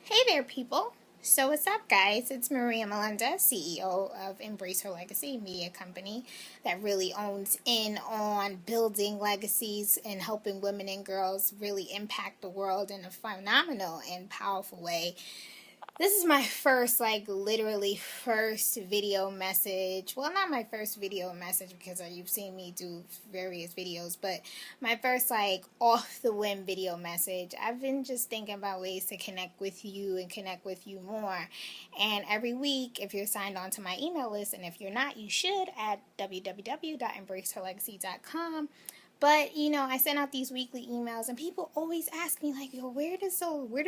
Hey there, people. So, what's up, guys? It's Maria Melinda, CEO of Embrace Her Legacy media company that really owns in on building legacies and helping women and girls really impact the world in a phenomenal and powerful way. This is my first, literally first video message. Well, not my first video message because you've seen me do various videos, but my first, off the whim video message. I've been just thinking about ways to connect with you and connect with you more. And every week, if you're signed on to my email list, and if you're not, you should at www.embraceherlegacy.com. But I send out these weekly emails, and people always ask me, like, "Yo, where do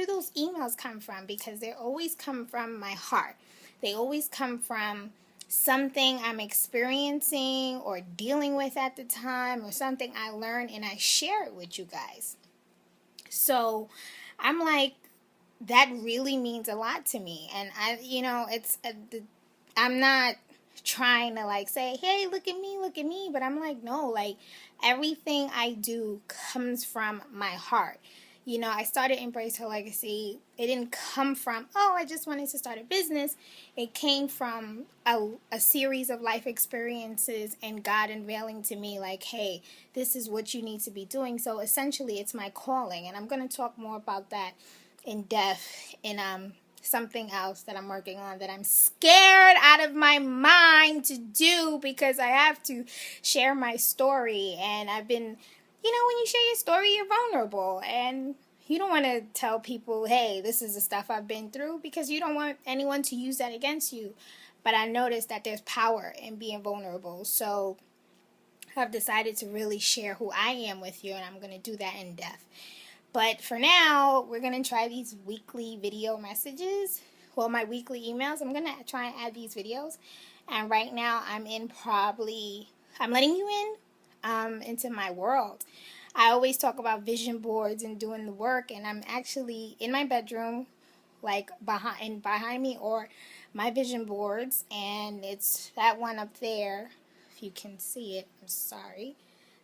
those emails come from?" Because they always come from my heart. They always come from something I'm experiencing or dealing with at the time, or something I learned, and I share it with you guys. So I'm like, that really means a lot to me, and I'm not trying to say, "Hey, look at me," but I'm like, no, everything I do comes from my heart. I started Embrace Her Legacy. It didn't come from, oh, I just wanted to start a business. It came from a series of life experiences and God unveiling to me, like, hey, this is what you need to be doing. So essentially, it's my calling, and I'm going to talk more about that in depth in something else that I'm working on that I'm scared out of my mind to do, because I have to share my story. And I've been, when you share your story, you're vulnerable, and you don't want to tell people, hey, this is the stuff I've been through, because you don't want anyone to use that against you. But I noticed that there's power in being vulnerable. So I've decided to really share who I am with you, and I'm going to do that in depth. But for now, we're going to try these weekly video messages. Well, my weekly emails. I'm going to try and add these videos. And right now, I'm letting you in into my world. I always talk about vision boards and doing the work. And I'm actually in my bedroom, behind me, or my vision boards. And it's that one up there. If you can see it, I'm sorry.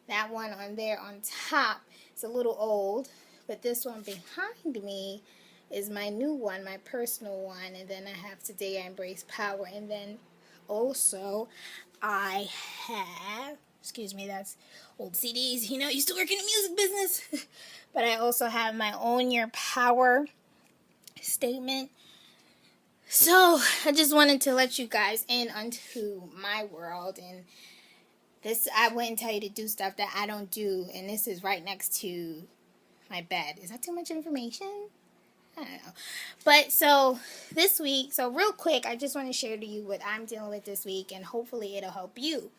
That one on there on top is a little old. But this one behind me is my new one, my personal one. And then I have Today I Embrace Power. And then also I have, excuse me, that's old CDs. Used to work in the music business. But I also have my Own Your Power statement. So I just wanted to let you guys in onto my world. And this, I wouldn't tell you to do stuff that I don't do. And this is right next to my bed. Is that too much information? I don't know. But so this week, so real quick, I just want to share to you what I'm dealing with this week, and hopefully it'll help you.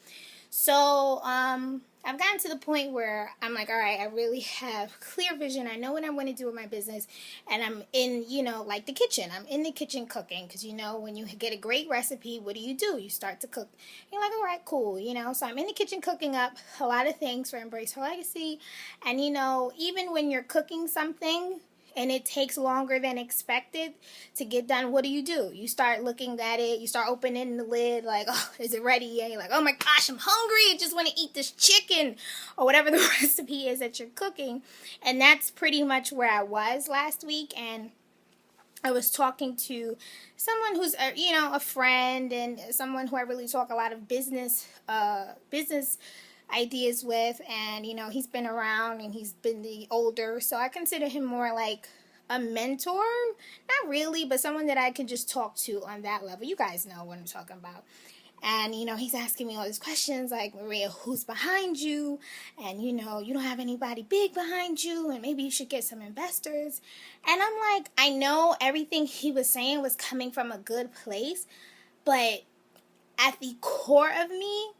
So I've gotten to the point where I'm like, all right, I really have clear vision. I know what I want to do with my business, and I'm in, the kitchen. I'm in the kitchen cooking, because when you get a great recipe, what do? You start to cook. You're like, all right, cool, So I'm in the kitchen cooking up a lot of things for Embrace Her Legacy, and even when you're cooking something and it takes longer than expected to get done, what do? You start looking at it, you start opening the lid, like, oh, is it ready? And you're like, oh my gosh, I'm hungry, I just want to eat this chicken, or whatever the recipe is that you're cooking. And that's pretty much where I was last week. And I was talking to someone who's a friend, and someone who I really talk a lot of business ideas with, and he's been around, and he's been the older, so I consider him more like a mentor. Not really, but someone that I can just talk to on that level. You guys know what I'm talking about. And he's asking me all these questions like, Maria, who's behind you? And you don't have anybody big behind you, and maybe you should get some investors. And I'm like, I know everything he was saying was coming from a good place, but at the core of me,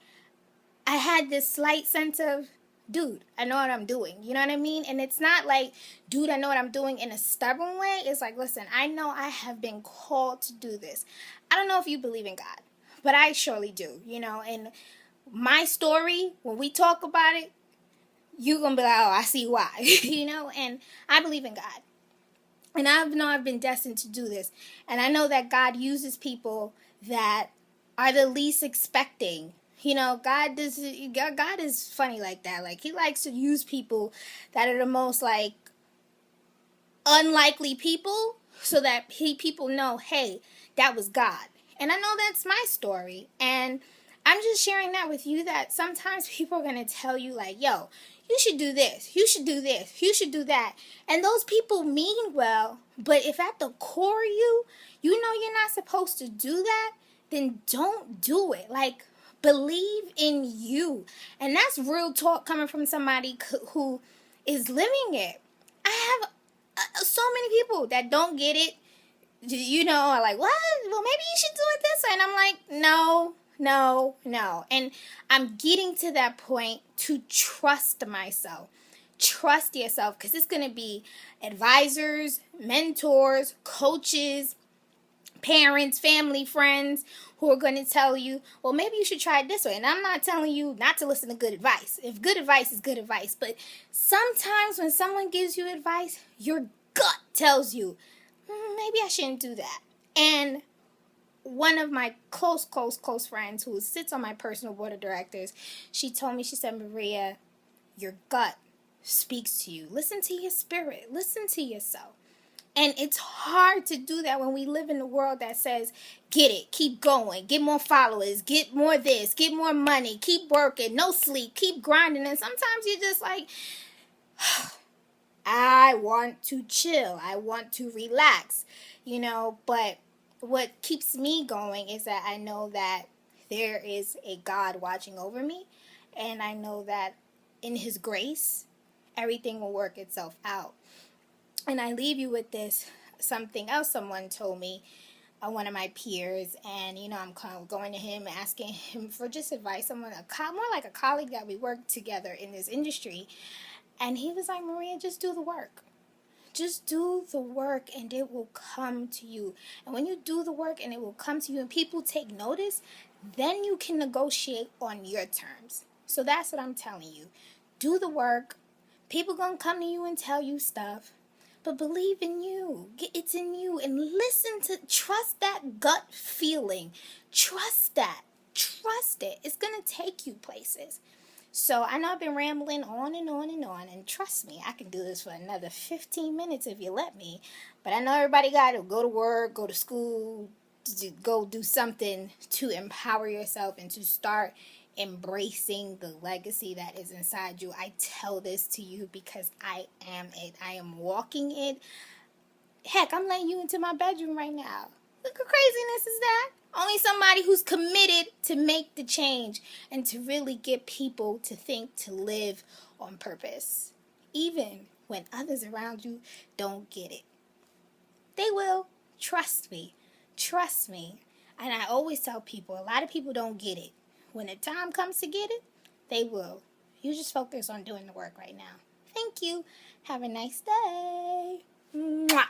I had this slight sense of, dude, I know what I'm doing. You know what I mean? And it's not like, dude, I know what I'm doing in a stubborn way. It's like, listen, I know I have been called to do this. I don't know if you believe in God, but I surely do, and my story, when we talk about it, you're going to be like, oh, I see why, and I believe in God. And I know I've been destined to do this. And I know that God uses people that are the least expecting. God is funny like that. Like, he likes to use people that are the most, unlikely people so that people know, hey, that was God. And I know that's my story. And I'm just sharing that with you, that sometimes people are going to tell you like, yo, you should do this, you should do this, you should do that. And those people mean well, but if at the core you know you're not supposed to do that, then don't do it. Like, believe in you. And that's real talk coming from somebody who is living it. I have so many people that don't get it, you know, are like, what? Well, maybe you should do it this way. And I'm like, no. And I'm getting to that point to trust myself. Trust yourself, because it's going to be advisors, mentors, coaches, parents, family, friends who are going to tell you, well, maybe you should try it this way. And I'm not telling you not to listen to good advice. If good advice is good advice. But sometimes when someone gives you advice, your gut tells you, maybe I shouldn't do that. And one of my close friends who sits on my personal board of directors, she told me, she said, Maria, your gut speaks to you. Listen to your spirit. Listen to yourself. And it's hard to do that when we live in a world that says, get it, keep going, get more followers, get more this, get more money, keep working, no sleep, keep grinding. And sometimes you're just like, I want to chill, I want to relax, you know. But what keeps me going is that I know that there is a God watching over me, and I know that in His grace, everything will work itself out. And I leave you with this, something else someone told me, one of my peers, and, you know, I'm kind of going to him, asking him for just advice. Someone, more like a colleague that we work together in this industry, and he was like, Maria, just do the work. Just do the work and it will come to you. And when you do the work and it will come to you and people take notice, then you can negotiate on your terms. So that's what I'm telling you. Do the work. People gonna come to you and tell you stuff. But believe in you. It's in you. And trust that gut feeling. Trust that. Trust it. It's gonna take you places. So I know I've been rambling on and on and on, and trust me, I can do this for another 15 minutes if you let me. But I know everybody got to go to work, go to school, go do something to empower yourself and to start embracing the legacy that is inside you. I tell this to you because I am it. I am walking it. Heck, I'm letting you into my bedroom right now. Look how craziness is that? Only somebody who's committed to make the change and to really get people to think, to live on purpose. Even when others around you don't get it. They will. Trust me. Trust me. And I always tell people, a lot of people don't get it. When the time comes to get it, they will. You just focus on doing the work right now. Thank you. Have a nice day. Mwah.